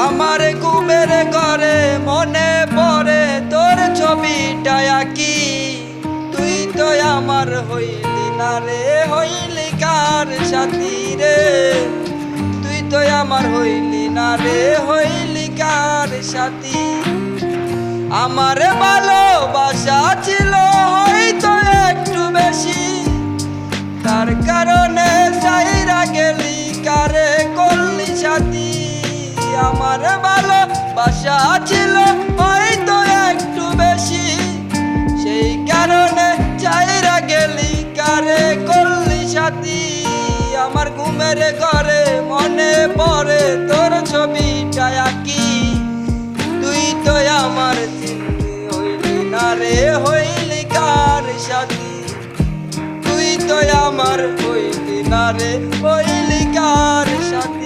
আমার ঘুমের ঘরে মনে পড়ে তোর ছবিটা আঁকি। তুই তো আমার হইলি না রে, হইলি কার সাথী রে? তুই তো আমার হইলি না রে, হইলি কার সাথী? আমার ভালোবাসা ছিল হয়তো একটু বেশি, তার কারণে চাইরা গেলি কারে করলি সাথী। আমার ভালোবাসা ছিল হয়তো একটু বেশি, সেই কারণে চাইরা গেলি কারে করলি সাথী। আমার ঘুমের ঘরে মনে পড়ে তোর ছবিটা আঁকি। তুই তো আমার চিনলি হইলি না রে, হইলি কার সাথী? তুই তো আমার হইলি না রে, হইলি কার সাথী?